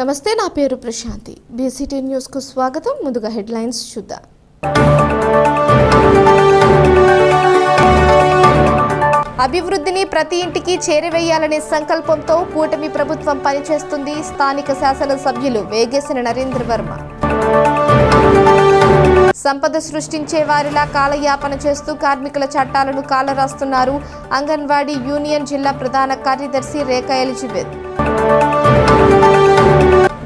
నమస్తే, నా పేరు ప్రశాంతి. బీసీటీ న్యూస్ కు స్వాగతం. ముందుగా హెడ్లైన్స్ చూద్దాం. అభివృద్ధిని ప్రతి ఇంటికి చేరవేయాలనే సంకల్పంతో కూటమి ప్రభుత్వం పనిచేస్తుంది. స్థానిక శాసనసభ్యులు వేగేసిన నరేంద్ర వర్మ. సంపద సృష్టించే వారిలా కాలయాపన చేస్తూ కార్మికుల చట్టాలను కాలరాస్తున్నారు. అంగన్వాడీ యూనియన్ జిల్లా ప్రధాన కార్యదర్శి రేఖా ఎలిజబెత్.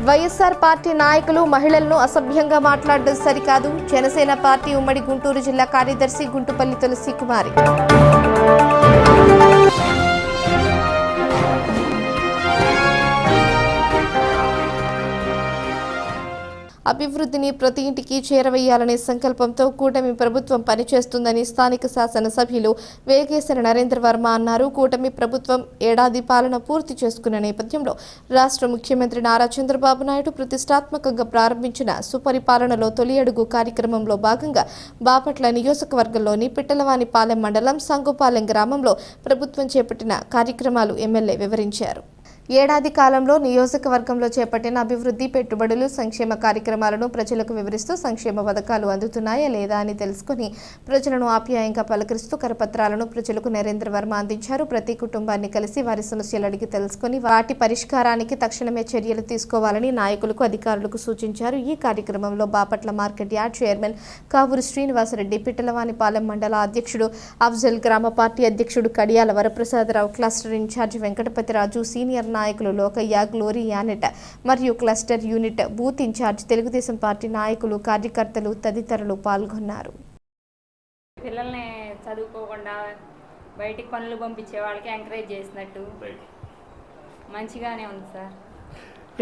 వైఎస్ఆర్ పార్టీ నాయకులు మహిళలను అసభ్యంగా మాట్లాడడం సరికాదు. జనసేన పార్టీ ఉమ్మడి గుంటూరు జిల్లా కార్యదర్శి గుంటుపల్లి తులసి కుమారి. అభివృద్ధిని ప్రతి ఇంటికి చేరవేయాలనే సంకల్పంతో కూటమి ప్రభుత్వం పనిచేస్తుందని స్థానిక శాసనసభ్యులు వేగేసిన నరేంద్ర వర్మ అన్నారు. కూటమి ప్రభుత్వం ఏడాది పాలన పూర్తి చేసుకున్న నేపథ్యంలో రాష్ట్ర ముఖ్యమంత్రి నారా చంద్రబాబు నాయుడు ప్రతిష్టాత్మకంగా ప్రారంభించిన సుపరిపాలనలో తొలి అడుగు కార్యక్రమంలో భాగంగా బాపట్ల నియోజకవర్గంలోని పిట్టలవానిపాలెం మండలం సంగుపాలెం గ్రామంలో ప్రభుత్వం చేపట్టిన కార్యక్రమాలు ఎమ్మెల్యే వివరించారు. ఏడాది కాలంలో నియోజకవర్గంలో చేపట్టిన అభివృద్ధి, పెట్టుబడులు, సంక్షేమ కార్యక్రమాలను ప్రజలకు వివరిస్తూ సంక్షేమ పథకాలు అందుతున్నాయా లేదా అని తెలుసుకుని ప్రజలను ఆప్యాయంగా పలకరిస్తూ కరపత్రాలను ప్రజలకు నరేంద్ర వర్మ అందించారు. ప్రతి కుటుంబాన్ని కలిసి వారి సమస్యలు అడిగి తెలుసుకుని వాటి పరిష్కారానికి తక్షణమే చర్యలు తీసుకోవాలని నాయకులకు, అధికారులకు సూచించారు. ఈ కార్యక్రమంలో Bapatla market yard chairman Kavuru Srinivasareddy, Pittalavanipalem మండల అధ్యక్షుడు అఫ్జల్, గ్రామ పార్టీ అధ్యక్షుడు Kadiyala Varaprasadarao, cluster incharge Venkatapathiraju, senior నాయకులు లోకయ్య, గ్లోరీ యానెట్ మరియు cluster unit booth incharge Telugu Desam party నాయకులు, కార్యకర్తలు తదితరులు పాల్గొన్నారు. పిల్లల్ని చదువుకోకుండా బయటికి పనులు పంపించే వాళ్ళకి ఎంకరేజ్ చేసినట్టు మంచిగానే ఉంది సార్.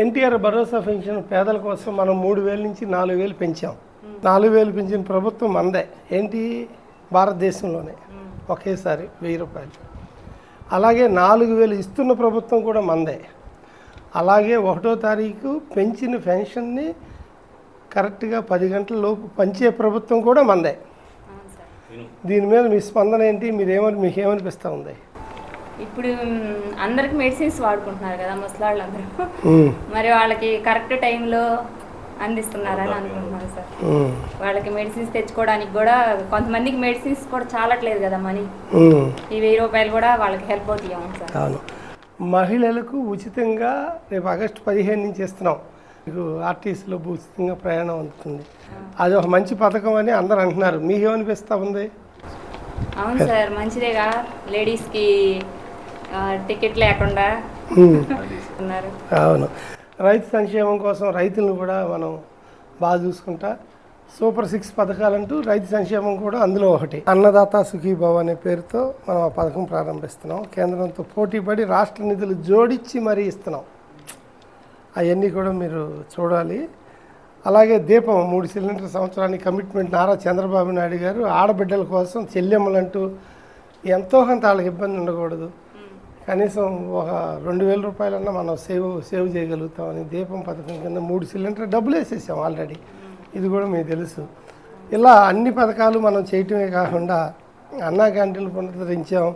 ఎన్టీఆర్ భరోసా పెన్షన్ పేదల కోసం మనం 3,000 నుంచి 4,000 పెంచాం. 4,000 పెంచిన ప్రభుత్వం మందే. ఏంటి, భారతదేశంలోనే ఒకేసారి 1,000 రూపాయలు. అలాగే 4,000 ఇస్తున్న ప్రభుత్వం కూడా మందే. అలాగే 1వ తారీఖు పెంచిన పెన్షన్ని కరెక్ట్గా 10 గంటల లోపు పంచే ప్రభుత్వం కూడా మందే. దీని మీద మీ స్పందన ఏంటి? మీకేమనిపిస్తూ ఉంది? ఇప్పుడు అందరికి మెడిసిన్స్ వాడుకుంటున్నారు కదా ముసలాళ్ళందరూ, మరి వాళ్ళకి కరెక్ట్ టైంలో అందిస్తున్నారని అనుకుంటున్నారు సార్. వాళ్ళకి మెడిసిన్స్ తెచ్చుకోవడానికి కూడా కొంతమందికి మెడిసిన్స్ కూడా చాలట్లేదు కదా మనీ. ఈ 1,000 రూపాయలు కూడా వాళ్ళకి హెల్ప్ అవుతాయి సార్. అవును, మహిళలకు ఉచితంగా రేపు ఆగస్టు 15 నుంచి ఇస్తున్నాం. మీకు ఆర్టీసీలో ఉచితంగా ప్రయాణం అందుతుంది. అది ఒక మంచి పథకం అని అందరు అంటున్నారు. మీకేమనిపిస్తూ ఉంది? అవును సార్, మంచిదేగా. లేడీస్కి టికెట్ లేకుండా ఉన్నారు. అవును, రైతు సంక్షేమం కోసం రైతులను కూడా మనం బాగా చూసుకుంటా సూపర్ 6 పథకాలంటూ రైతు సంక్షేమం కూడా అందులో ఒకటి. అన్నదాత సుఖీభావ అనే పేరుతో మనం ఆ పథకం ప్రారంభిస్తున్నాం. కేంద్రంతో పోటీపడి రాష్ట్ర నిధులు జోడించి మరీ ఇస్తున్నాం. అవన్నీ కూడా మీరు చూడాలి. అలాగే దీపం 3 సిలిండర్ సంవత్సరానికి కమిట్మెంట్ నారా చంద్రబాబు నాయుడు గారు. ఆడబిడ్డల కోసం చెల్లెమ్మలంటూ ఎంతో కొంత వాళ్ళకి ఇబ్బంది ఉండకూడదు, కనీసం ఒక 2,000 రూపాయలన్నా మనం సేవ్ చేయగలుగుతామని దీపం పథకం కింద 3 సిలిండర్ డబ్బులు వేసేసాం ఆల్రెడీ. ఇది కూడా మీకు తెలుసు. ఇలా అన్ని పథకాలు మనం చేయటమే కాకుండా అన్నా క్యాంటీన్లు పునరుద్ధరించాం.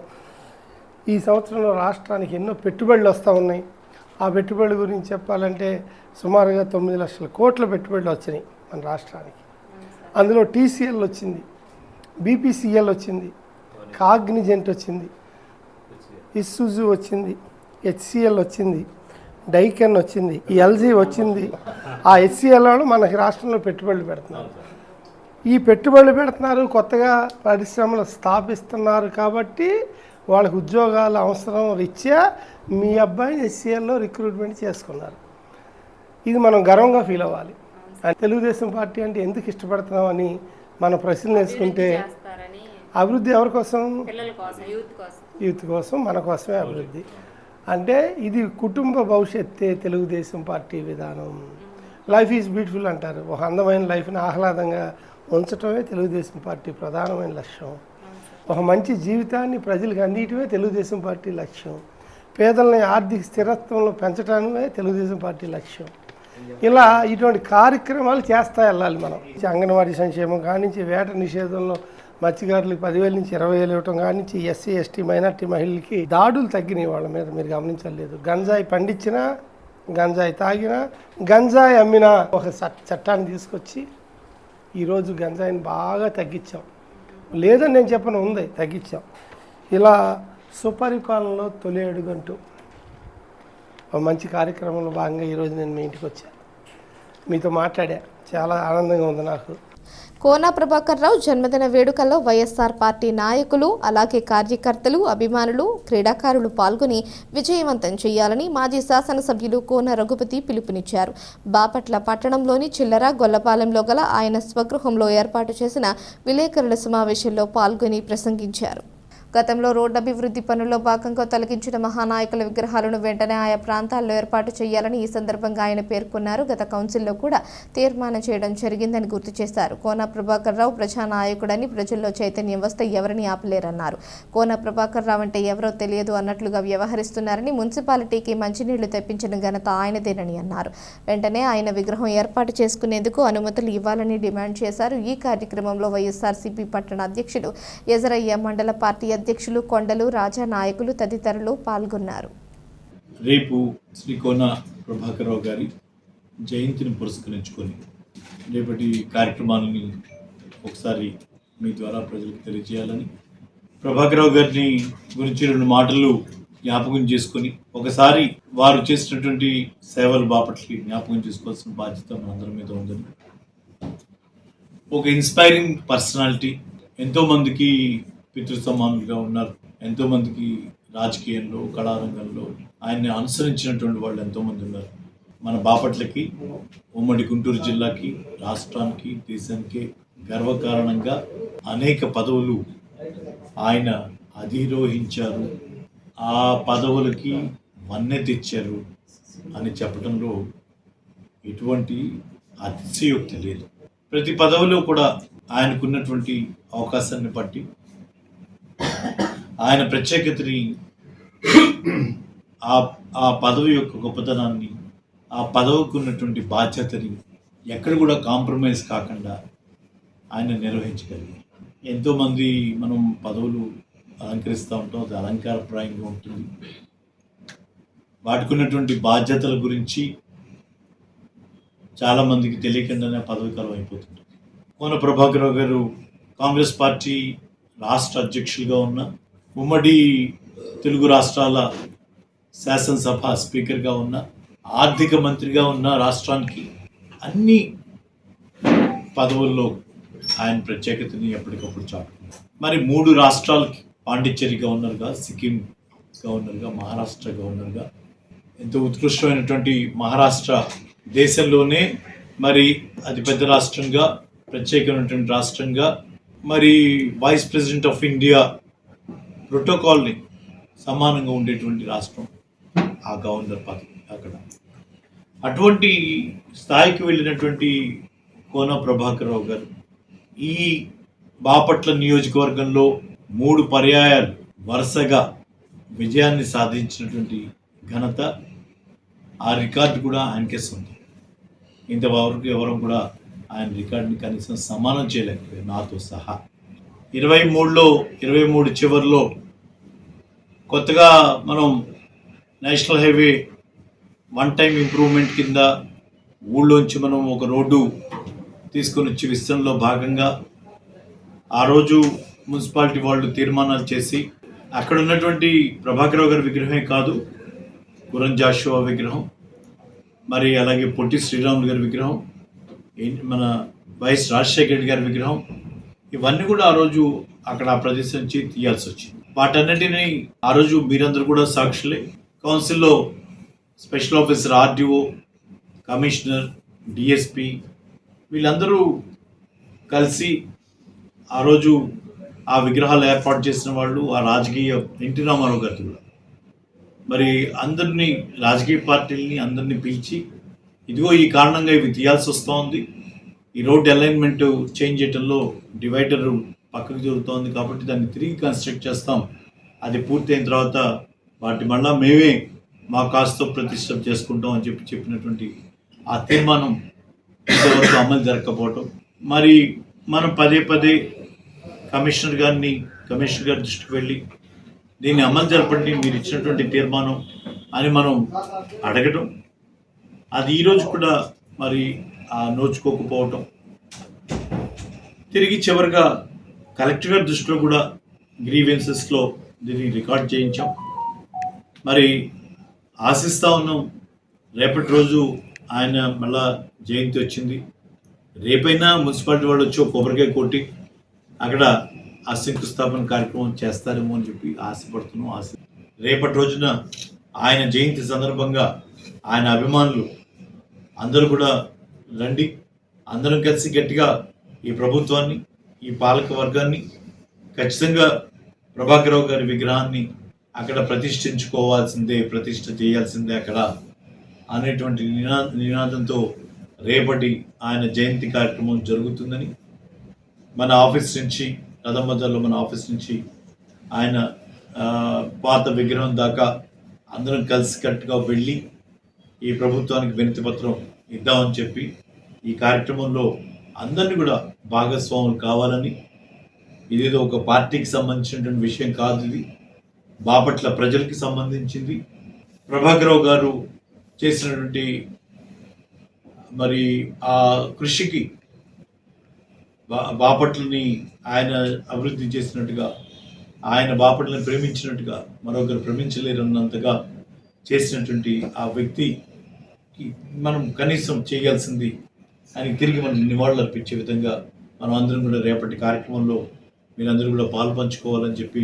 ఈ సంవత్సరంలో రాష్ట్రానికి ఎన్నో పెట్టుబడులు వస్తూ ఉన్నాయి. ఆ పెట్టుబడుల గురించి చెప్పాలంటే సుమారుగా 9 లక్షల కోట్ల పెట్టుబడులు వచ్చినాయి మన రాష్ట్రానికి. అందులో TCL వచ్చింది, BPCL వచ్చింది, కాగ్నిజెంట్ వచ్చింది, ఇస్సుజు వచ్చింది, HCL వచ్చింది, డైకెన్ వచ్చింది, LG వచ్చింది. ఆ HCL వాళ్ళు మనకి రాష్ట్రంలో పెట్టుబడులు పెడుతున్నారు. ఈ పెట్టుబడులు పెడుతున్నారు, కొత్తగా పరిశ్రమలు స్థాపిస్తున్నారు. కాబట్టి వాళ్ళకి ఉద్యోగాల అవసరం రీత్యా మీ అబ్బాయిని HCLలో రిక్రూట్మెంట్ చేసుకున్నారు. ఇది మనం గర్వంగా ఫీల్ అవ్వాలి. తెలుగుదేశం పార్టీ అంటే ఎందుకు ఇష్టపడుతున్నామని మనం ప్రశ్నలు వేసుకుంటే, అభివృద్ధి ఎవరి కోసం? యూత్ కోసం, మన కోసమే అభివృద్ధి. అంటే ఇది కుటుంబ భవిష్యత్తే తెలుగుదేశం పార్టీ విధానం. లైఫ్ ఈజ్ బ్యూటిఫుల్ అంటారు. ఒక అందమైన లైఫ్ని ఆహ్లాదంగా ఉంచటమే తెలుగుదేశం పార్టీ ప్రధానమైన లక్ష్యం. ఒక మంచి జీవితాన్ని ప్రజలకు అందించడమే తెలుగుదేశం పార్టీ లక్ష్యం. పేదలని ఆర్థిక స్థిరత్వంలో పెంచడమే తెలుగుదేశం పార్టీ లక్ష్యం. ఇలా ఇటువంటి కార్యక్రమాలు చేస్తా వెళ్ళాలి మనం. అంగన్వాడీ సంక్షేమం కానించి వేట నిషేధంలో మత్స్యకారులకు 10,000 నుంచి 20,000 ఇవ్వటం కానించి SC, ST మైనార్టీ మహిళలకి దాడులు తగ్గినాయి వాళ్ళ మీద. మీరు గమనించలేదు. గంజాయి పండించినా గంజాయి తాగినా గంజాయి అమ్మినా ఒక చట్టాన్ని తీసుకొచ్చి ఈరోజు గంజాయిని బాగా తగ్గించాం. లేదని నేను చెప్పను, ఉంది, తగ్గించాం. ఇలా సుపరిపాలనలో తొలి అడుగంటూ ఒక మంచి కార్యక్రమంలో భాగంగా ఈరోజు నేను మీ ఇంటికి వచ్చాను, మీతో మాట్లాడా. చాలా ఆనందంగా ఉంది నాకు. కోన ప్రభాకర్ రావు జన్మదిన వేడుకల్లో వైఎస్ఆర్ పార్టీ నాయకులు, అలాగే కార్యకర్తలు, అభిమానులు, క్రీడాకారులు పాల్గొని విజయవంతం చేయాలని మాజీ శాసనసభ్యులు కోన రఘుపతి పిలుపునిచ్చారు. బాపట్ల పట్టణంలోని చిల్లర గొల్లపాలెంలో గల ఆయన స్వగృహంలో ఏర్పాటు చేసిన విలేకరుల సమావేశంలో పాల్గొని ప్రసంగించారు. గతంలో రోడ్డు అభివృద్ధి పనుల్లో భాగంగా తొలగించిన మహానాయకుల విగ్రహాలను వెంటనే ఆయా ప్రాంతాల్లో ఏర్పాటు చేయాలని ఈ సందర్భంగా ఆయన పేర్కొన్నారు. గత కౌన్సిల్లో కూడా తీర్మానం చేయడం జరిగిందని గుర్తు చేశారు. కోన ప్రభాకర్ రావు ప్రజానాయకుడని, ప్రజల్లో చైతన్యం వస్తే ఎవరిని ఆపలేరన్నారు. కోన ప్రభాకర్ రావు అంటే ఎవరో తెలియదు అన్నట్లుగా వ్యవహరిస్తున్నారని, మున్సిపాలిటీకి మంచినీళ్లు తెప్పించిన ఘనత ఆయనదేనని అన్నారు. వెంటనే ఆయన విగ్రహం ఏర్పాటు చేసుకునేందుకు అనుమతులు ఇవ్వాలని డిమాండ్ చేశారు. ఈ కార్యక్రమంలో వైఎస్ఆర్సీపీ పట్టణ అధ్యక్షుడు ఎజరయ్య, మండల పార్టీ అధ్యక్షులు కొండలు రాజా, నాయకులు తదితరులు పాల్గొన్నారు. రేపు శ్రీ కోన ప్రభాకర్ రావు గారి జయంతిని పురస్కరించుకొని రేపటి కార్యక్రమాలని ఒకసారి మీ ద్వారా ప్రజలకు తెలియజేయాలని, ప్రభాకర్ రావు గారిని గురించి 2 మాటలు జ్ఞాపకం చేసుకొని ఒకసారి వారు చేసినటువంటి సేవలు బాపట్లకి జ్ఞాపకం చేసుకోవాల్సిన బాధ్యత మనందరి మీద ఉందని, ఒక ఇన్స్పైరింగ్ పర్సనాలిటీ, ఎంతోమందికి పితృ సమానులుగా ఉన్నారు, ఎంతోమందికి రాజకీయంలో, కళారంగంలో ఆయన్ని అనుసరించినటువంటి వాళ్ళు ఎంతోమంది ఉన్నారు. మన బాపట్లకి, ఉమ్మడి గుంటూరు జిల్లాకి, రాష్ట్రానికి, దేశానికి గర్వకారణంగా అనేక పదవులు ఆయన అధిరోహించారు, ఆ పదవులకి వన్నె తెచ్చారు అని చెప్పడంలో ఎటువంటి అతిశయోక్తి లేదు. ప్రతి పదవిలో కూడా ఆయనకున్నటువంటి అవకాశాన్ని బట్టి ఆయన ప్రత్యేకతని, ఆ పదవి యొక్క గొప్పతనాన్ని, ఆ పదవికి ఉన్నటువంటి బాధ్యతని ఎక్కడ కూడా కాంప్రమైజ్ కాకుండా ఆయన నిర్వహించగలిగారు. ఎంతోమంది మనం పదవులు అలంకరిస్తూ ఉంటాం, అది అలంకారప్రాయంగా ఉంటుంది. వాటికి ఉన్నటువంటి బాధ్యతల గురించి చాలామందికి తెలియకుండానే పదవి కాలం అయిపోతుంది. కోన ప్రభాకర్ రావు గారు కాంగ్రెస్ పార్టీ రాష్ట్ర అధ్యక్షులుగా ఉన్న, ఉమ్మడి తెలుగు రాష్ట్రాల శాసనసభ స్పీకర్గా ఉన్న, ఆర్థిక మంత్రిగా ఉన్న, రాష్ట్రానికి అన్ని పదవుల్లో ఆయన ప్రత్యేకతని ఎప్పటికప్పుడు చాటుకున్నారు. మరి 3 రాష్ట్రాలకి పాండిచ్చేరి గవర్నర్గా, సిక్కిం గవర్నర్గా, మహారాష్ట్ర గవర్నర్గా, ఎంతో ఉత్కృష్టమైనటువంటి మహారాష్ట్ర దేశంలోనే మరి అతిపెద్ద రాష్ట్రంగా, ప్రత్యేకమైనటువంటి రాష్ట్రంగా, మరి వైస్ ప్రెసిడెంట్ ఆఫ్ ఇండియా ప్రోటోకాల్ని సమానంగా ఉండేటువంటి రాష్ట్రం ఆ గవర్నర్ పదవి. అక్కడ అటువంటి స్థాయికి వెళ్ళినటువంటి కోన ప్రభాకర్ రావు గారు ఈ బాపట్ల నియోజకవర్గంలో 3 పర్యాయాలు వరుసగా విజయాన్ని సాధించినటువంటి ఘనత, ఆ రికార్డు కూడా ఆయనకే సొంతం. ఇంతవరకు ఎవరు కూడా ఆయన రికార్డుని కనీసం సమానం చేయలేకపోయారు, నాతో సహా. 23 చివరిలో కొత్తగా మనం నేషనల్ హైవే 1 టైం ఇంప్రూవ్మెంట్ కింద ఊళ్ళోంచి మనం ఒక రోడ్డు తీసుకొని వచ్చి విస్తరణలో భాగంగా ఆ రోజు మున్సిపాలిటీ వాళ్ళు తీర్మానాలు చేసి అక్కడ ఉన్నటువంటి ప్రభాకర్ రావు గారి విగ్రహమే కాదు, గురం జాషువా విగ్రహం, మరి అలాగే పొట్టి శ్రీరాములు గారి విగ్రహం, మన వైఎస్ రాజశేఖర రెడ్డి గారి విగ్రహం, ఇవన్నీ కూడా ఆ రోజు అక్కడ ఆ ప్రదేశం నుంచి తీయాల్సి వచ్చింది. వాటన్నిటిని ఆ రోజు మీరందరూ కూడా సాక్షులే. కౌన్సిల్లో special officer, RDO, commissioner, DSP వీళ్ళందరూ కలిసి ఆ రోజు ఆ విగ్రహాలు ఏర్పాటు చేసిన వాళ్ళు ఆ రాజకీయ ఎన్టీ రామారావు గారు కూడా మరి అందరినీ, రాజకీయ పార్టీలని అందరినీ పిలిచి, ఇదిగో ఈ కారణంగా ఇవి తీయాల్సి వస్తూ ఉంది, ఈ రోడ్ అలైన్మెంట్ చేంజ్ చేయడంలో డివైడర్ పక్కకు జరుగుతోంది కాబట్టి దాన్ని తిరిగి కన్స్ట్రక్ట్ చేస్తాం, అది పూర్తయిన తర్వాత వాటి మళ్ళా మేమే మా కాస్తో ప్రతిష్ట చేసుకుంటాం అని చెప్పినటువంటి ఆ తీర్మానం ఇంతవరకు అమలు జరగకపోవటం, మరి మనం పదే కమిషనర్ గారి దృష్టికి వెళ్ళి దీన్ని అమలు జరపండి, మీరు ఇచ్చినటువంటి తీర్మానం అని మనం అడగటం, అది ఈరోజు కూడా మరి నోచుకోకపోవటం, తిరిగి చివరిగా కలెక్టర్ గారి దృష్టిలో కూడా గ్రీవెన్సెస్లో దీన్ని రికార్డ్ చేయించాం. మరి ఆశిస్తూ ఉన్నాం రేపటి రోజు ఆయన మళ్ళా జయంతి వచ్చింది, రేపైనా మున్సిపాలిటీ వాళ్ళు వచ్చి ఒక కొబ్బరికాయ కొట్టి అక్కడ ఆ శంకుస్థాపన కార్యక్రమం చేస్తారేమో అని చెప్పి ఆశపడుతున్నాం. రేపటి రోజున ఆయన జయంతి సందర్భంగా ఆయన అభిమానులు అందరూ కూడా రండి, అందరం కలిసి గట్టిగా ఈ ప్రభుత్వాన్ని, ఈ పాలక వర్గాన్ని ఖచ్చితంగా ప్రభాకరరావు గారి విగ్రహాన్ని అక్కడ ప్రతిష్ఠించుకోవాల్సిందే, ప్రతిష్ఠ చేయాల్సిందే అక్కడ అనేటువంటి నినాదంతో రేపటి ఆయన జయంతి కార్యక్రమం జరుగుతుందని మన ఆఫీస్ నుంచి, రథంబజార్లో మన ఆఫీస్ నుంచి ఆయన పాత విగ్రహం దాకా అందరం కలిసికట్టుగా వెళ్ళి ఈ ప్రభుత్వానికి వినతి పత్రం ఇద్దామని చెప్పి ఈ కార్యక్రమంలో అందరినీ కూడా భాగస్వాములు కావాలని, ఇదేదో ఒక పార్టీకి సంబంధించినటువంటి విషయం కాదు, ఇది బాపట్ల ప్రజలకి సంబంధించింది. ప్రభాకరరావు గారు చేసినటువంటి మరి ఆ కృషికి బాపట్లని ఆయన అభివృద్ధి చేసినట్టుగా, ఆయన బాపట్లను ప్రేమించినట్టుగా మరొకరు ప్రేమించలేరన్నంతగా చేసినటువంటి ఆ వ్యక్తికి మనం కనీసం చేయాల్సింది ఆయనకి తిరిగి మనం నివాళులు అర్పించే విధంగా మనం అందరం కూడా రేపటి కార్యక్రమంలో మీరందరూ కూడా పాల్పంచుకోవాలని చెప్పి.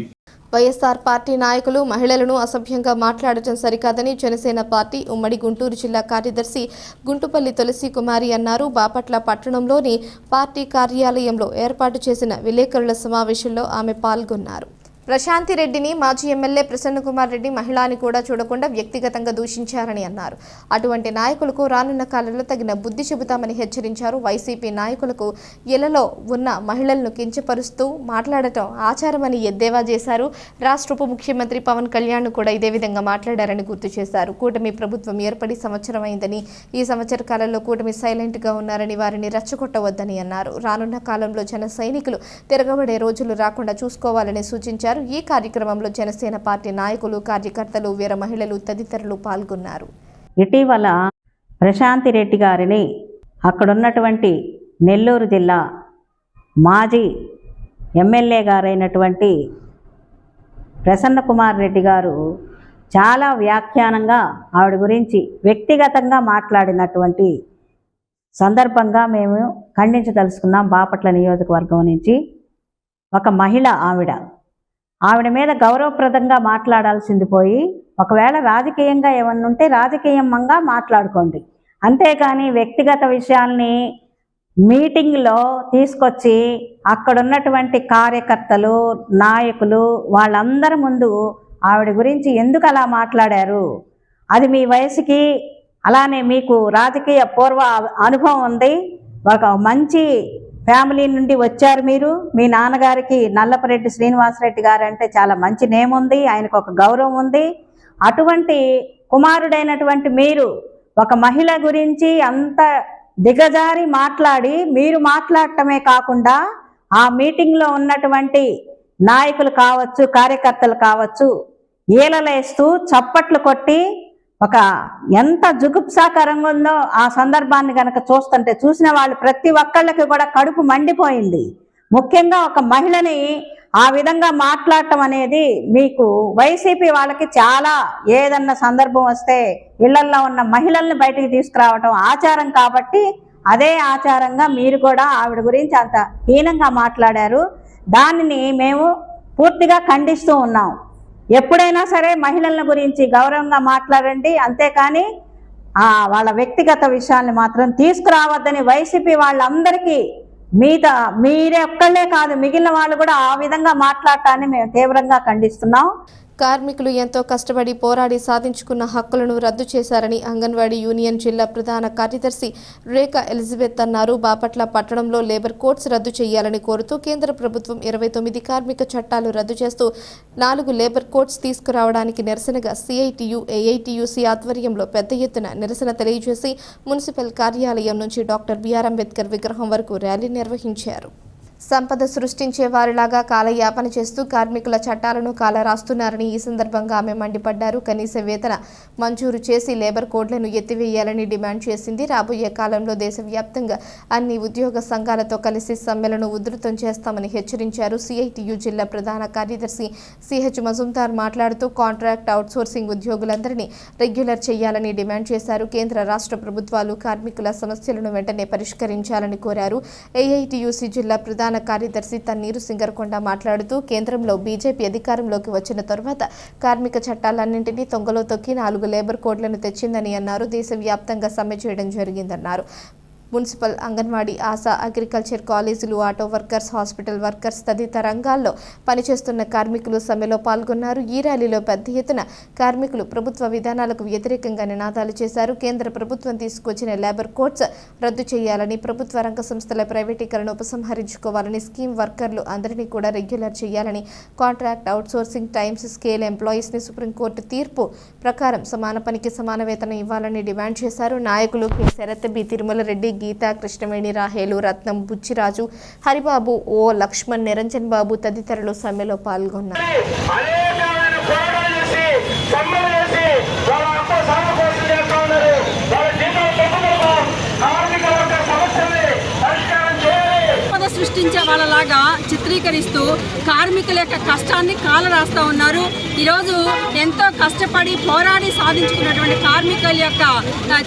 వైఎస్ఆర్ పార్టీ నాయకులు మహిళలను అసభ్యంగా మాట్లాడటం సరికాదని జనసేన పార్టీ ఉమ్మడి గుంటూరు జిల్లా కార్యదర్శి గుంటుపల్లి తులసి కుమారి అన్నారు. బాపట్ల పట్టణంలోని పార్టీ కార్యాలయంలో ఏర్పాటు చేసిన విలేకరుల సమావేశంలో ఆమె పాల్గొన్నారు. ప్రశాంతి రెడ్డిని మాజీ ఎమ్మెల్యే ప్రసన్నకుమార్ రెడ్డి మహిళని కూడా చూడకుండా వ్యక్తిగతంగా దూషించారని అన్నారు. అటువంటి నాయకులకు రానున్న కాలంలో తగిన బుద్ధి చెబుతామని హెచ్చరించారు. వైసీపీ నాయకులకు ఇళ్లలో ఉన్న మహిళలను కించపరుస్తూ మాట్లాడటం ఆచారమని ఎద్దేవా చేశారు. రాష్ట్ర ఉప ముఖ్యమంత్రి పవన్ కళ్యాణ్ కూడా ఇదే విధంగా మాట్లాడారని గుర్తు చేశారు. కూటమి ప్రభుత్వం ఏర్పడి సంవత్సరం అయిందని, ఈ సంవత్సర కాలంలో కూటమి సైలెంట్గా ఉన్నారని వారిని రెచ్చగొట్టవద్దని అన్నారు. రానున్న కాలంలో జన సైనికులు తిరగబడే రోజులు రాకుండా చూసుకోవాలని సూచించారు. ఈ కార్యక్రమంలో జనసేన పార్టీ నాయకులు, కార్యకర్తలు, వీర మహిళలు తదితరులు పాల్గొన్నారు. ఇటీవల ప్రశాంతి రెడ్డి గారిని అక్కడున్నటువంటి నెల్లూరు జిల్లా మాజీ ఎమ్మెల్యే గారైనటువంటి ప్రసన్నకుమార్ రెడ్డి గారు చాలా వ్యాఖ్యానంగా ఆవిడ గురించి వ్యక్తిగతంగా మాట్లాడినటువంటి సందర్భంగా మేము ఖండించదలుచుకున్నాం. బాపట్ల నియోజకవర్గం నుంచి ఒక మహిళ ఆవిడ మీద గౌరవప్రదంగా మాట్లాడాల్సింది పోయి, ఒకవేళ రాజకీయంగా ఏమన్నా ఉంటే రాజకీయంగా మాట్లాడుకోండి, అంతేకాని వ్యక్తిగత విషయాల్ని మీటింగ్లో తీసుకొచ్చి అక్కడున్నటువంటి కార్యకర్తలు, నాయకులు వాళ్ళందరి ముందు ఆవిడ గురించి ఎందుకు అలా మాట్లాడారు? అది మీ వయసుకి, అలానే మీకు రాజకీయ పూర్వ అనుభవం ఉంది, ఒక మంచి ఫ్యామిలీ నుండి వచ్చారు మీరు. మీ నాన్నగారికి నల్లపరెడ్డి శ్రీనివాసరెడ్డి గారు అంటే చాలా మంచి నేమ్ ఉంది, ఆయనకు ఒక గౌరవం ఉంది. అటువంటి కుమారుడైనటువంటి మీరు ఒక మహిళ గురించి అంత దిగజారి మాట్లాడి, మీరు మాట్లాడటమే కాకుండా ఆ మీటింగ్లో ఉన్నటువంటి నాయకులు కావచ్చు, కార్యకర్తలు కావచ్చు, ఈలలేస్తూ చప్పట్లు కొట్టి ఒక ఎంత జుగుప్సాకరంగా ఉందో ఆ సందర్భాన్ని కనుక చూస్తుంటే, చూసిన వాళ్ళు ప్రతి ఒక్కళ్ళకి కూడా కడుపు మండిపోయింది. ముఖ్యంగా ఒక మహిళని ఆ విధంగా మాట్లాడటం అనేది మీకు వైసీపీ వాళ్ళకి చాలా, ఏదన్నా సందర్భం వస్తే ఇళ్లల్లో ఉన్న మహిళల్ని బయటికి తీసుకురావటం ఆచారం కాబట్టి, అదే ఆచారంగా మీరు కూడా ఆవిడ గురించి అంత హీనంగా మాట్లాడారు. దానిని మేము పూర్తిగా ఖండిస్తూ ఉన్నాం. ఎప్పుడైనా సరే మహిళల గురించి గౌరవంగా మాట్లాడండి, అంతేకాని వాళ్ళ వ్యక్తిగత విషయాల్ని మాత్రం తీసుకురావద్దని వైసీపీ వాళ్ళందరికీ మీరే ఒక్కళ్ళే కాదు, మిగిలిన వాళ్ళు కూడా ఆ విధంగా మాట్లాడటాన్ని మేము తీవ్రంగా ఖండిస్తున్నాం. కార్మికులు ఎంతో కష్టపడి పోరాడి సాధించుకున్న హక్కులను రద్దు చేశారని అంగన్వాడీ యూనియన్ జిల్లా ప్రధాన కార్యదర్శి రేఖా ఎలిజబెత్ అన్నారు. బాపట్ల పట్టణంలో లేబర్ కోడ్స్ రద్దు చేయాలని కోరుతూ కేంద్ర ప్రభుత్వం 29 కార్మిక చట్టాలు రద్దు చేస్తూ 4 లేబర్ కోడ్స్ తీసుకురావడానికి నిరసనగా సిఐటియు, ఏఐటియుసి ఆధ్వర్యంలో పెద్ద ఎత్తున నిరసన తెలియజేసి మున్సిపల్ కార్యాలయం నుంచి డాక్టర్ బిఆర్ అంబేద్కర్ విగ్రహం వరకు ర్యాలీ నిర్వహించారు. సంపద సృష్టించే వారిలాగా కాలయాపన చేస్తూ కార్మికుల చట్టాలను కాలరాస్తున్నారని ఈ సందర్భంగా ఆమె మండిపడ్డారు. కనీస వేతన మంజూరు చేసి లేబర్ కోడ్లను ఎత్తివేయాలని డిమాండ్ చేసింది. రాబోయే కాలంలో దేశవ్యాప్తంగా అన్ని ఉద్యోగ సంఘాలతో కలిసి సమ్మెలను ఉధృతం చేస్తామని హెచ్చరించారు. సిఐటియు జిల్లా ప్రధాన కార్యదర్శి సిహెచ్ మజుందార్ మాట్లాడుతూ కాంట్రాక్ట్ అవుట్సోర్సింగ్ ఉద్యోగులందరినీ రెగ్యులర్ చేయాలని డిమాండ్ చేశారు. కేంద్ర రాష్ట్ర ప్రభుత్వాలు కార్మికుల సమస్యలను వెంటనే పరిష్కరించాలని కోరారు. ఏఐటియుసి జిల్లా ప్రధాన కార్యదర్శి తన్నీరు సింగరకొండ మాట్లాడుతూ కేంద్రంలో బీజేపీ అధికారంలోకి వచ్చిన తరువాత కార్మిక చట్టాలన్నింటినీ తొంగలో తొక్కి 4 లేబర్ కోడ్లను తెచ్చిందని అన్నారు. దేశవ్యాప్తంగా సమ్మె చేయడం జరిగిందన్నారు. మున్సిపల్, అంగన్వాడీ, ఆశా, అగ్రికల్చర్ కాలేజీలు, ఆటో వర్కర్స్, హాస్పిటల్ వర్కర్స్ తదితర రంగాల్లో పనిచేస్తున్న కార్మికులు సమ్మెలో పాల్గొన్నారు. ఈ ర్యాలీలో పెద్ద ఎత్తున కార్మికులు ప్రభుత్వ విధానాలకు వ్యతిరేకంగా నినాదాలు చేశారు. కేంద్ర ప్రభుత్వం తీసుకొచ్చిన లేబర్ కోడ్స్ రద్దు చేయాలని, ప్రభుత్వ రంగ సంస్థల ప్రైవేటీకరణ ఉపసంహరించుకోవాలని, స్కీమ్ వర్కర్లు అందరినీ కూడా రెగ్యులర్ చేయాలని, కాంట్రాక్ట్ అవుట్సోర్సింగ్ టైమ్స్ స్కేల్ ఎంప్లాయీస్ని సుప్రీంకోర్టు తీర్పు ప్రకారం సమాన పనికి సమాన వేతనం ఇవ్వాలని డిమాండ్ చేశారు. నాయకులు కె శరత్, బి తిరుమల రెడ్డి, గీతా, కృష్ణవేణి, రాహేలు, రత్నం, బుచ్చిరాజు, హరిబాబు, ఓ లక్ష్మణ్, నిరంజన్ బాబు తదితరులు సమ్మెలో పాల్గొన్నారు. సృష్టించే వాళ్ళలాగా చిత్రీకరిస్తూ కార్మికుల యొక్క కష్టాన్ని కాలరాస్తూ ఉన్నారు. ఈరోజు ఎంతో కష్టపడి పోరాడి సాధించుకున్నటువంటి కార్మికుల యొక్క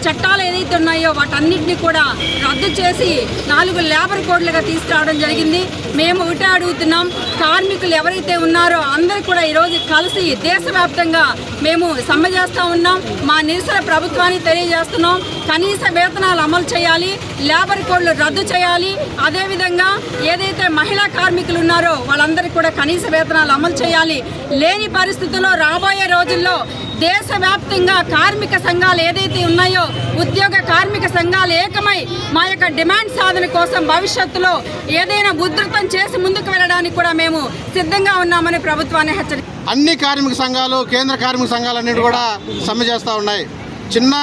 చట్టాలు ఏదైతే ఉన్నాయో వాటన్నిటిని కూడా రద్దు చేసి 4 లేబర్ కోడ్లుగా తీసుకురావడం జరిగింది. మేము ఒకటే అడుగుతున్నాం, కార్మికులు ఎవరైతే ఉన్నారో అందరూ కూడా ఈరోజు కలిసి దేశవ్యాప్తంగా మేము సమ్మె చేస్తూ ఉన్నాం. మా నిరసన ప్రభుత్వాన్ని తెలియజేస్తున్నాం. కనీస వేతనాలు అమలు చేయాలి, లేబర్ కోడ్లు రద్దు చేయాలి. అదేవిధంగా ఏదైతే మహిళా కార్మికులు ఉన్నారో వాళ్ళందరికీ కూడా కనీస వేతనాలు అమలు చేయాలి. లేని పరిస్థితుల్లో రాబోయే రోజుల్లో దేశవ్యాప్తంగా కార్మిక సంఘాలు ఏదైతే ఉన్నాయో ఉద్యోగ కార్మిక సంఘాలు ఏకమై మా యొక్క డిమాండ్ సాధన కోసం భవిష్యత్తులో ఏదైనా ఉధృతం చేసి ముందుకు వెళ్ళడానికి కూడా మేము సిద్ధంగా ఉన్నామని ప్రభుత్వాన్ని హెచ్చరిక. అన్ని కార్మిక సంఘాలు, కేంద్ర కార్మిక సంఘాలన్నిటి కూడా సమ్మె చేస్తూ ఉన్నాయి. చిన్న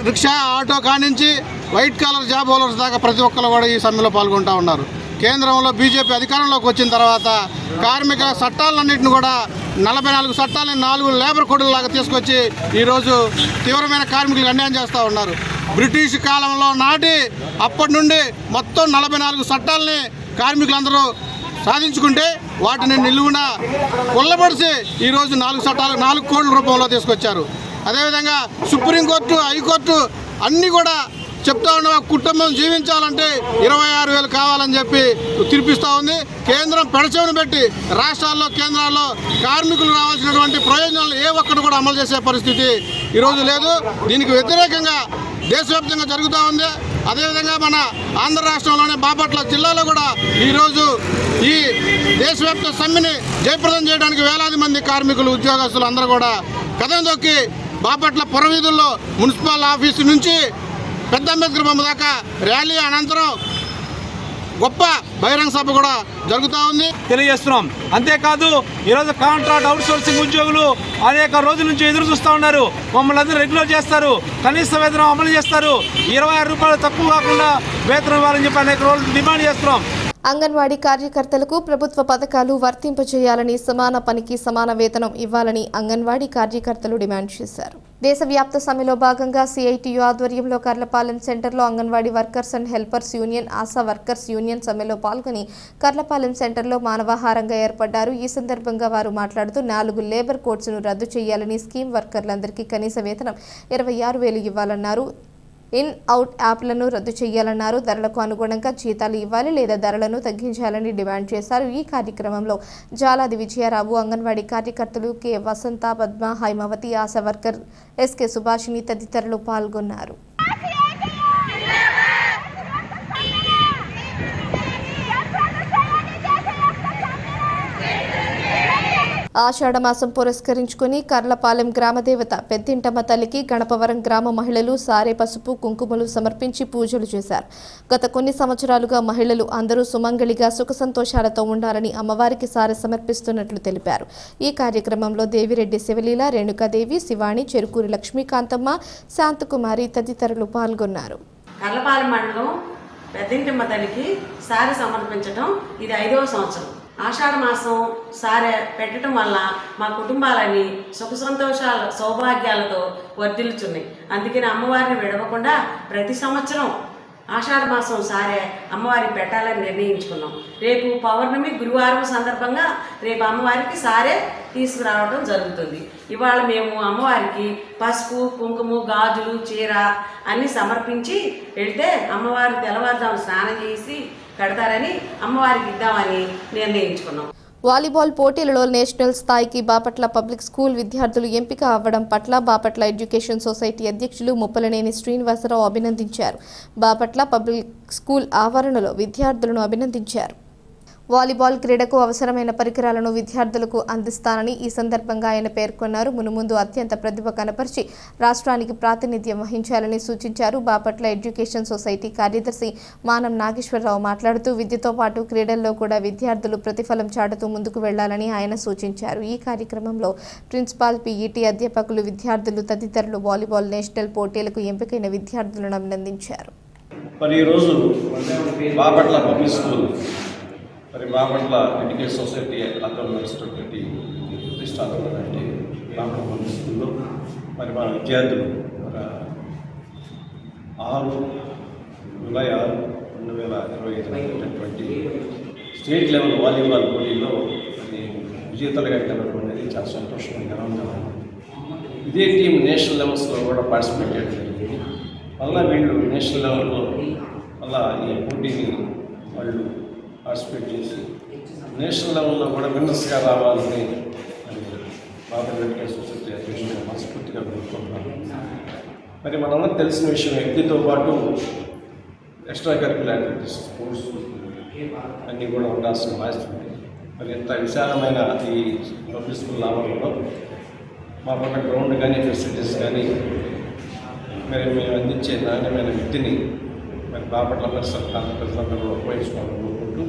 రిక్షా ఆటో కానించి వైట్ కాలర్ జాబ్ హోల్డర్స్ దాకా ప్రతి ఒక్కరు కూడా ఈ సమ్మెలో పాల్గొంటూ ఉన్నారు. కేంద్రంలో బీజేపీ అధికారంలోకి వచ్చిన తర్వాత కార్మిక చట్టాలన్నింటిని కూడా 44 చట్టాలని 4 లేబర్ కోడ్లాగా తీసుకొచ్చి ఈరోజు తీవ్రమైన కార్మికులకు అన్యాయం చేస్తూ ఉన్నారు. బ్రిటిష్ కాలంలో నాటి అప్పటి నుండి మొత్తం 44 చట్టాలని కార్మికులందరూ సాధించుకుంటే వాటిని నిలువున కొల్లబడిసి ఈరోజు 4 చట్టాలు 4 కోడ్ల రూపంలో తీసుకొచ్చారు. అదేవిధంగా సుప్రీంకోర్టు, హైకోర్టు అన్నీ కూడా చెప్తా ఉన్న కుటుంబం జీవించాలంటే 26,000 కావాలని చెప్పి తీర్పిస్తూ ఉంది. కేంద్రం పెడచెవిని పెట్టి రాష్ట్రాల్లో, కేంద్రాల్లో కార్మికులు రావాల్సినటువంటి ప్రయోజనాలు ఏ ఒక్కటి కూడా అమలు చేసే పరిస్థితి ఈరోజు లేదు. దీనికి వ్యతిరేకంగా దేశవ్యాప్తంగా జరుగుతూ ఉంది. అదేవిధంగా మన ఆంధ్ర రాష్ట్రంలోని బాపట్ల జిల్లాలో కూడా ఈరోజు ఈ దేశవ్యాప్త సమ్మెని జయప్రదం చేయడానికి వేలాది మంది కార్మికులు, ఉద్యోగస్తులు అందరూ కూడా కదం తొక్కి బాపట్ల పురవీధుల్లో మున్సిపల్ ఆఫీసు నుంచి పెద్ద అంబేద్కర్ బొమ్మ దాకా ర్యాలీ అనంతరం గొప్ప బహిరంగ సభ కూడా జరుగుతూ ఉంది తెలియజేస్తున్నాం. అంతేకాదు ఈరోజు కాంట్రాక్ట్ అవుట్సోర్సింగ్ ఉద్యోగులు అనేక రోజుల నుంచి ఎదురు చూస్తూ ఉన్నారు. మమ్మల్ని అందరూ రెగ్యులర్ చేస్తారు, కనీస వేతనం అమలు చేస్తారు, 26 రూపాయలు తక్కువ కాకుండా వేతనం ఇవ్వాలని చెప్పి అనేక రోజులు డిమాండ్ చేస్తున్నాం. అంగన్వాడీ కార్యకర్తలకు ప్రభుత్వ పథకాలు వర్తింపచేయాలని, సమాన పనికి సమాన వేతనం ఇవ్వాలని అంగన్వాడీ కార్యకర్తలు డిమాండ్ చేశారు. దేశవ్యాప్త సమ్మెలో భాగంగా సిఐటియు ఆధ్వర్యంలో కర్లపాలెం సెంటర్లో anganwadi workers and helpers union, ASHA workers union సమ్మెలో పాల్గొని కర్లపాలెం సెంటర్లో మానవాహారంగా ఏర్పడ్డారు. ఈ సందర్భంగా వారు మాట్లాడుతూ 4 లేబర్ కోడ్స్ను రద్దు చేయాలని, స్కీమ్ వర్కర్లందరికీ కనీస వేతనం 26,000 ఇవ్వాలన్నారు. ఇన్ అవుట్ యాప్లను రద్దు చేయాలన్నారు. ధరలకు అనుగుణంగా జీతాలు ఇవ్వాలి లేదా ధరలను తగ్గించాలని డిమాండ్ చేశారు. ఈ కార్యక్రమంలో జాలాది విజయరావు, అంగన్వాడీ కార్యకర్తలు కె వసంత, పద్మ, హైమావతి, ఆశా వర్కర్ ఎస్కే సుభాషిణి తదితరులు పాల్గొన్నారు. ఆషాఢమాసం పురస్కరించుకుని కర్లపాలెం గ్రామదేవత పెద్దింటమ్మ తల్లికి గణపవరం గ్రామ మహిళలు సారే పసుపు కుంకుమలు సమర్పించి పూజలు చేశారు. గత కొన్ని సంవత్సరాలుగా మహిళలు అందరూ సుమంగళిగా సుఖ సంతోషాలతో ఉండాలని అమ్మవారికి సారె సమర్పిస్తున్నట్లు తెలిపారు. ఈ కార్యక్రమంలో దేవిరెడ్డి శివలీల, రేణుకాదేవి, శివాణి, చెరుకూరి లక్ష్మీకాంతమ్మ, శాంతకుమారి తదితరులు పాల్గొన్నారు. కర్లపాలెం మండలం పెద్దింటిమ్మ తల్లికి సారె సమర్పించడం ఇది 5వ సంవత్సరం. ఆషాఢ మాసం సారె పెట్టడం వల్ల మా కుటుంబాలన్నీ సుఖ సంతోషాల సౌభాగ్యాలతో వర్ధిల్లుచున్నాయి. అందుకని అమ్మవారిని విడవకుండా ప్రతి సంవత్సరం ఆషాఢ మాసం సారే అమ్మవారికి పెట్టాలని నిర్ణయించుకున్నాం. రేపు పౌర్ణమి గురువారం సందర్భంగా రేపు అమ్మవారికి సారే తీసుకురావడం జరుగుతుంది. ఇవాళ మేము అమ్మవారికి పసుపు, కుంకుమ, గాజులు, చీర అన్నీ సమర్పించి వెళ్తే అమ్మవారు తెల్లవారుజాము స్నానం చేసి కడతారని అమ్మవారికి ఇద్దామని నిర్ణయించుకున్నాం. వాలీబాల్ పోటీలలో నేషనల్ స్థాయికి బాపట్ల పబ్లిక్ స్కూల్ విద్యార్థులు ఎంపిక అవ్వడం పట్ల బాపట్ల ఎడ్యుకేషన్ సొసైటీ అధ్యక్షులు ముప్పలనేని శ్రీనివాసరావు అభినందించారు. బాపట్ల పబ్లిక్ స్కూల్ ఆవరణలో విద్యార్థులను అభినందించారు. వాలీబాల్ క్రీడకు అవసరమైన పరికరాలను విద్యార్థులకు అందిస్తానని ఈ సందర్భంగా ఆయన పేర్కొన్నారు. మునుముందు అత్యంత ప్రతిభ కనపరిచి రాష్ట్రానికి ప్రాతినిధ్యం వహించాలని సూచించారు. బాపట్ల ఎడ్యుకేషన్ సొసైటీ కార్యదర్శి మానం నాగేశ్వరరావు మాట్లాడుతూ విద్యతో పాటు క్రీడల్లో కూడా విద్యార్థులు ప్రతిఫలం చాటుతూ ముందుకు వెళ్లాలని ఆయన సూచించారు. ఈ కార్యక్రమంలో ప్రిన్సిపాల్, పీఈటీ, అధ్యాపకులు, విద్యార్థులు తదితరులు వాలీబాల్ నేషనల్ పోటీలకు ఎంపికైన విద్యార్థులను అభినందించారు. మరి ఈరోజు బాపట్ల పబ్లిక్ స్కూల్ మరి బాపట్ల ఎడ్యుకేషన్ సొసైటీ ఆధ్వర్యంలో నడుస్తున్నటువంటి ప్రతిష్టాత్మకమైనటువంటి బాపట్ల పబ్లిక్ స్కూల్లో మరి మన విద్యార్థులు 6 జూలై 2025 జరిగినటువంటి స్టేట్ లెవెల్ వాలీబాల్ పోటీల్లో మరి విజేతలుగా ఎక్కడనేది చాలా సంతోషంగా గర్వంగా ఉంది. ఇదే టీం నేషనల్ లెవెల్స్లో కూడా పార్టిసిపేట్ చేయడం జరిగింది. మళ్ళీ వీళ్ళు నేషనల్ లెవెల్లో మళ్ళీ ఈ పోటీని వాళ్ళు పార్టిసిపేట్ చేసి నేషనల్ లెవెల్లో కూడా విన్నర్స్గా రావాలని బాపట్ల ఎడ్యుకేషన్ సొసైటీ అధ్యక్షుడిగా మనస్ఫూర్తిగా కోరుకుంటున్నాను. మరి మనందరికీ తెలిసిన విషయం, వ్యక్తితో పాటు ఎక్స్ట్రా కరిక్యులర్ యాక్టివిటీస్, స్పోర్ట్స్ అన్నీ కూడా ఉండాల్సిన బాధ్యత ఉంది. మరి ఇంత విశాలమైన ఈ పబ్లిక్ స్కూల్ ఆవరణలో మా పక్క గ్రౌండ్ కానీ ఫెసిలిటీస్ కానీ మరి మేము అందించే నాణ్యమైన విద్యని మరి బాపట్ల పరిసర ప్రాంత ప్రజలందరూ ఉపయోగించుకోవాలని కోరుకుంటూ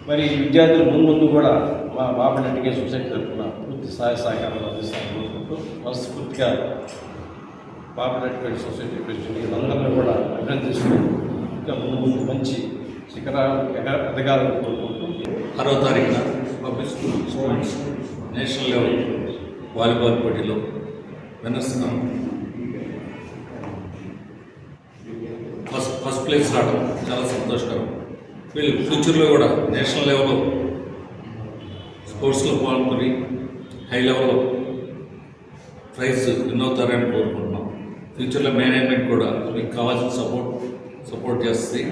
మరి విద్యార్థులు ముందు కూడా మా బాపట్ల ఎడ్యుకేషన్ సొసైటీ తరఫున పూర్తి సహాయ సహకారాలు అందిస్తామని కోరుకుంటూ మనస్ఫూర్తిగా బాపట్ల ఎడ్యుకేషన్ సొసైటీ ప్రెసిడెంట్ అందరినీ కూడా అభినందిస్తూ ఇంకా ముందు మంచి శిఖరాలు ఎదగాలని కోరుకుంటూ 6వ తారీఖున public schools national level volleyball పోటీలో విన్నర్స్గా ఫస్ట్ ప్లేస్ రావడం చాలా సంతోషకరం. వీళ్ళు ఫ్యూచర్లో కూడా నేషనల్ లెవెల్లో స్పోర్ట్స్లో పాల్గొని హై లెవెల్లో ప్రైజ్ విన్ అవుతారని కోరుకుంటున్నాం. ఫ్యూచర్లో మేనేజ్మెంట్ కూడా మీకు కావాల్సిన సపోర్ట్ చేస్తుంది.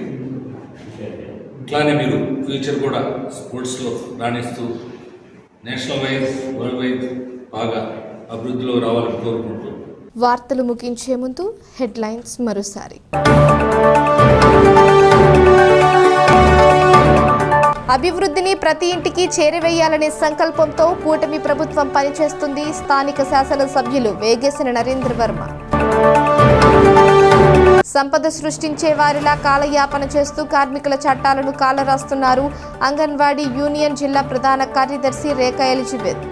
ఇట్లానే మీరు ఫ్యూచర్ కూడా స్పోర్ట్స్లో రాణిస్తూ నేషనల్ వైజ్, వరల్డ్ వైజ్ బాగా అభివృద్ధిలో రావాలని కోరుకుంటూ వార్తలు ముగించే ముందు హెడ్లైన్స్ మరోసారి. అభివృద్ధిని ప్రతి ఇంటికి చేరవేయాలనే సంకల్పంతో కూటమి ప్రభుత్వం పనిచేస్తుంది. స్థానిక శాసనసభ్యులు వేగేసిన నరేంద్ర వర్మ. సంపద సృష్టించే వారిలా కాలయాపన చేస్తూ కార్మికుల చట్టాలను కాలరాస్తున్నారు. అంగన్వాడీ యూనియన్ జిల్లా ప్రధాన కార్యదర్శి రేఖా ఎలిజబెత్.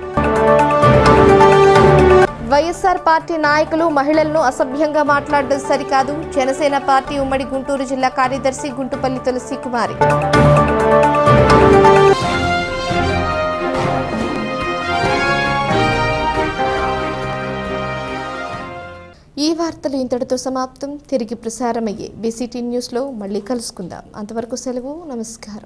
వైఎస్ఆర్ పార్టీ నాయకులు మహిళలను అసభ్యంగా మాట్లాడడం సరికాదు. జనసేన పార్టీ ఉమ్మడి గుంటూరు జిల్లా కార్యదర్శి గుంటుపల్లి తులసి కుమారి. ఈ వార్తలు ఇంతటితో సమాప్తం. తిరిగి ప్రసారమయ్యే బీసీటీ న్యూస్లో మళ్ళీ కలుసుకుందాం. అంతవరకు సెలవు. నమస్కారం.